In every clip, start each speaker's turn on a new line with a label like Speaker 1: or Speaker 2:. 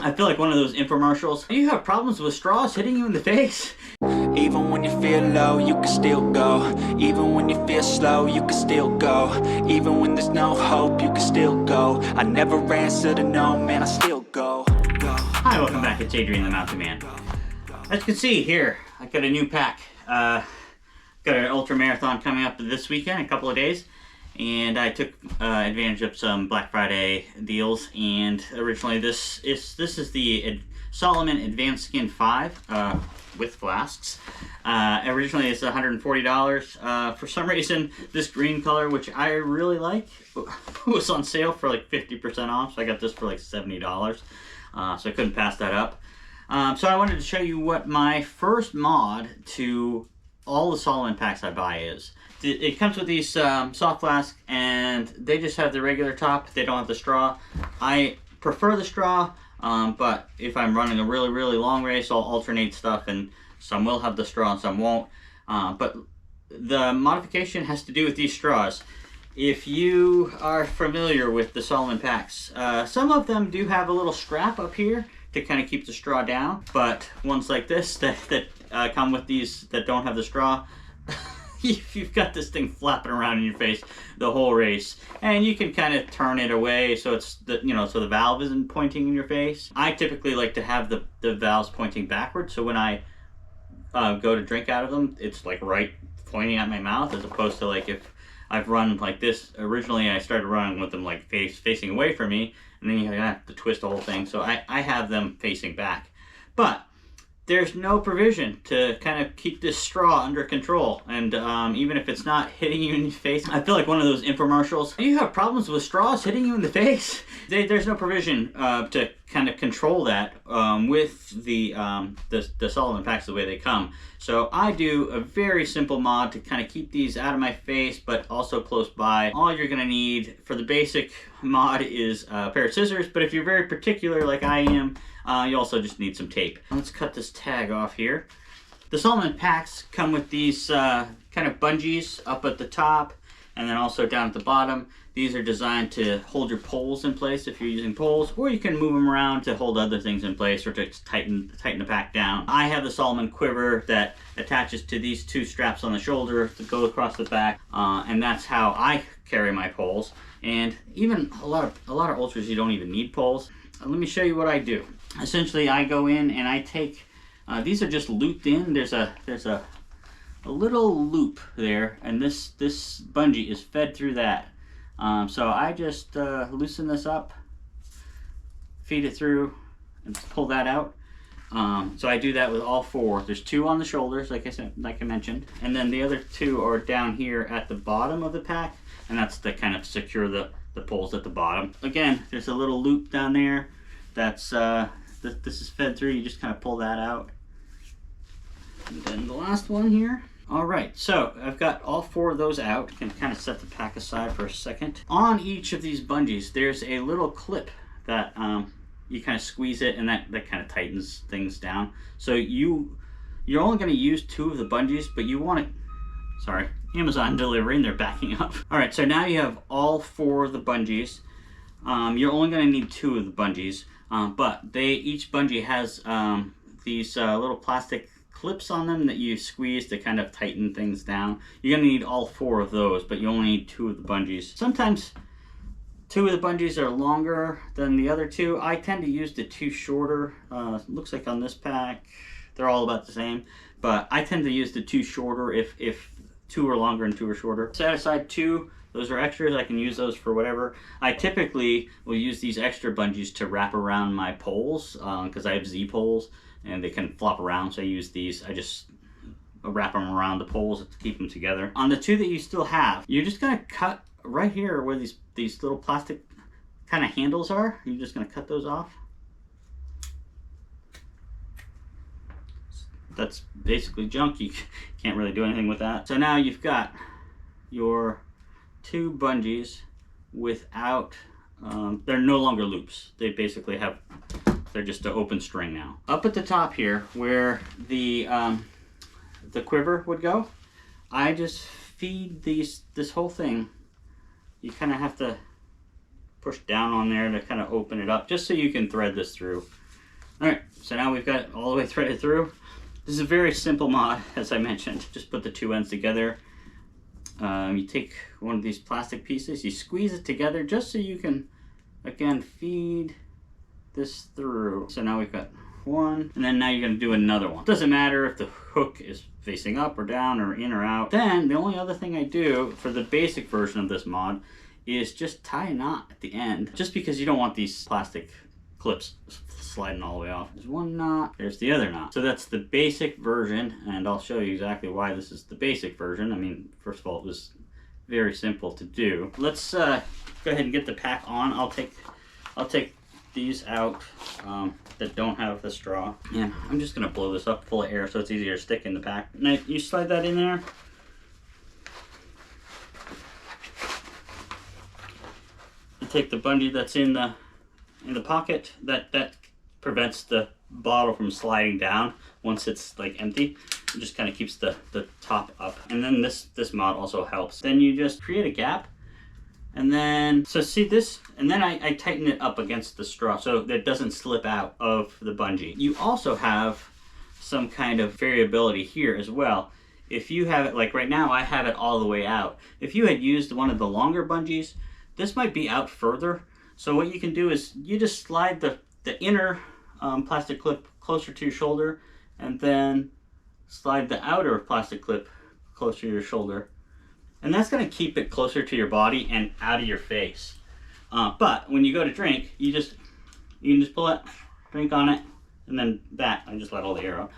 Speaker 1: I feel like one of those infomercials. Do you have problems with straws hitting you in the face?
Speaker 2: Even when you feel low, you can still go. Even when you feel slow, you can still go. Even when there's no hope, you can still go. I never answer to no, man, I still go.
Speaker 1: Hi, welcome back. It's Adrian the Mountain Man. As you can see here, I got a new pack. Got an ultramarathon coming up this weekend, a couple of days. And I took advantage of some Black Friday deals. And originally this is the Salomon Advanced Skin 5 with flasks. Originally it's $140. For some reason, this green color, which I really like, was on sale for like 50% off. So I got this for like $70. So I couldn't pass that up. So I wanted to show you what my first mod to all the Salomon packs I buy is. It comes with these soft flasks, and they just have the regular top. They don't have the straw. I prefer the straw, but if I'm running a really long race, I'll alternate stuff, and some will have the straw and some won't. But the modification has to do with these straws. If you are familiar with the Salomon packs, some of them do have a little strap up here to kind of keep the straw down, but ones like this that come with these that don't have the straw, you've got this thing flapping around in your face the whole race, and you can kind of turn it away so it's so the valve isn't pointing in your face. I typically like to have the valves pointing backwards, so when I go to drink out of them, it's like right pointing at my mouth, as opposed to like if I've run like this. Originally I started running with them like facing away from me, and then you have to twist the whole thing, so I have them facing back. But there's no provision to kind of keep this straw under control, and even if it's not hitting you in the face, I feel like one of those infomercials. Do you have problems with straws hitting you in the face? There's no provision to kind of control that with the Salomon packs the way they come. So I do a very simple mod to kind of keep these out of my face, but also close by. All you're gonna need for the basic mod is a pair of scissors, but if you're very particular like I am, you also just need some tape. Let's cut this tag off here. The Salomon packs come with these kind of bungees up at the top and then also down at the bottom. These are designed to hold your poles in place if you're using poles, or you can move them around to hold other things in place or to tighten the pack down. I have the Salomon quiver that attaches to these two straps on the shoulder to go across the back, and that's how I carry my poles. And even a lot of ultras, you don't even need poles. Let me show you what I do. Essentially, I go in and I take, these are just looped in. There's a little loop there, and this bungee is fed through that. So I just loosen this up, feed it through, and pull that out. So I do that with all four. There's two on the shoulders, like I mentioned, and then the other two are down here at the bottom of the pack, and that's to kind of secure the poles at the bottom. Again, there's a little loop down there. That's this is fed through. You just kind of pull that out, and then the last one here. All right, so I've got all four of those out. I can kind of set the pack aside for a second. On each of these bungees, there's a little clip that you kind of squeeze it, and that kind of tightens things down. So you're only going to use two of the bungees, but you want to, sorry, Amazon delivery, and they're backing up. All right, so now you have all four of the bungees. You're only going to need two of the bungees, but each bungee has these little plastic clips on them that you squeeze to kind of tighten things down. You're going to need all four of those, but you only need two of the bungees. Sometimes two of the bungees are longer than the other two. I tend to use the two shorter. Looks like on this pack they're all about the same, but I tend to use the two shorter if two are longer and two are shorter. Set aside two. Those are extras. I can use those for whatever. I typically will use these extra bungees to wrap around my poles because I have Z poles and they can flop around, so I use these. I just wrap them around the poles to keep them together. On the two that you still have, you're just gonna cut right here where these little plastic kind of handles are. You're just gonna cut those off. That's basically junk. You can't really do anything with that. So now you've got your two bungees without, they're no longer loops. They basically they're just an open string now. Up at the top here, where the quiver would go, I just feed this whole thing. You kind of have to push down on there to kind of open it up, just so you can thread this through. Alright, so now we've got it all the way threaded through. This is a very simple mod, as I mentioned. Just put the two ends together. You take one of these plastic pieces, you squeeze it together just so you can, again, feed this through. So now we've got one, and then now you're going to do another one. Doesn't matter if the hook is facing up or down or in or out. Then the only other thing I do for the basic version of this mod is just tie a knot at the end, just because you don't want these plastic clips sliding all the way off. There's one knot, there's the other knot. So that's the basic version, and I'll show you exactly why this is the basic version. I mean, first of all, it was very simple to do. Let's go ahead and get the pack on. I'll take these out that don't have the straw, and I'm just gonna blow this up full of air so it's easier to stick in the pack. Now you slide that in there. You take the bungee that's in the pocket, that prevents the bottle from sliding down once it's like empty. It just kind of keeps the top up. And then this mod also helps. Then you just create a gap, and then so see this, and then I tighten it up against the straw so that it doesn't slip out of the bungee. You also have some kind of variability here as well. If you have it, like right now I have it all the way out. If you had used one of the longer bungees, this might be out further. So what you can do is you just slide the inner plastic clip closer to your shoulder, and then slide the outer plastic clip closer to your shoulder. And that's going to keep it closer to your body and out of your face. But when you go to drink, you can just pull it, drink on it, and then that, I just let all the air out.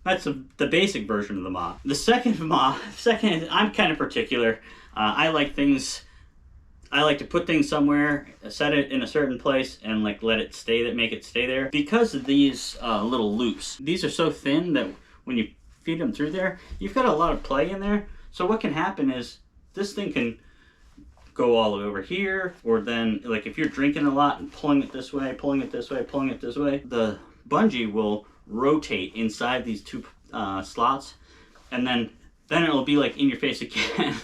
Speaker 1: That's the basic version of the mod. The second mod, I'm kind of particular. I like to put things somewhere, set it in a certain place, and like let it stay, make it stay there. Because of these little loops, these are so thin that when you feed them through there, you've got a lot of play in there. So what can happen is this thing can go all the way over here, or then like if you're drinking a lot and pulling it this way, pulling it this way, pulling it this way, the bungee will rotate inside these two slots, and then it'll be like in your face again.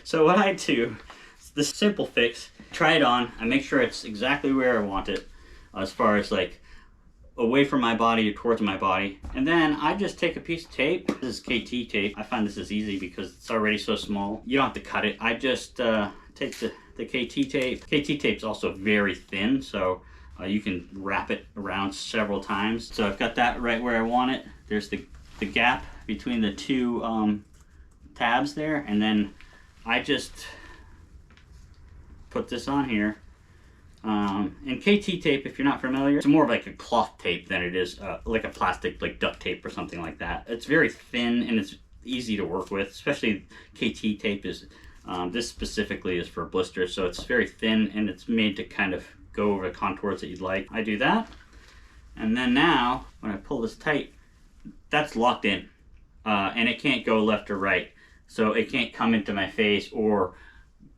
Speaker 1: So what I do, the simple fix, try it on, I make sure it's exactly where I want it, as far as like away from my body or towards my body, and then I just take a piece of tape. This is KT tape. I find this is easy because it's already so small. You don't have to cut it. I just take the KT tape. KT tape's also very thin, so you can wrap it around several times. So I've got that right where I want it. There's the gap between the two tabs there, and then I just put this on here. And KT tape, if you're not familiar, it's more of like a cloth tape than it is like a plastic, like duct tape or something like that. It's very thin and it's easy to work with, especially KT tape is, this specifically is for blisters, so it's very thin and it's made to kind of go over the contours that you'd like. I do that, and then now when I pull this tight, that's locked in, and it can't go left or right, so it can't come into my face or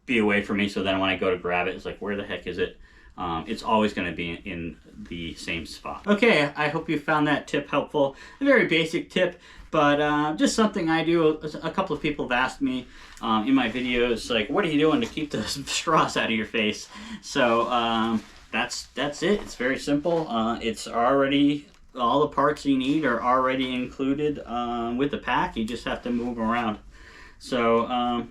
Speaker 1: be away from me, so then when I go to grab it, it's like, where the heck is it? It's always going to be in the same spot. Okay, I hope you found that tip helpful. A very basic tip, but just something I do. A couple of people have asked me in my videos, like, what are you doing to keep the straws out of your face? So that's it. It's very simple. It's already, all the parts you need are already included with the pack. You just have to move them around. So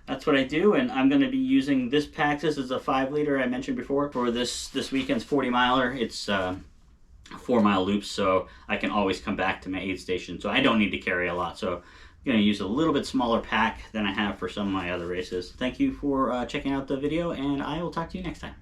Speaker 1: that's what I do, and I'm going to be using this pack. This is a 5-liter I mentioned before for this weekend's 40-miler. It's 4-mile loops, so I can always come back to my aid station. So I don't need to carry a lot. So I'm going to use a little bit smaller pack than I have for some of my other races. Thank you for checking out the video, and I will talk to you next time.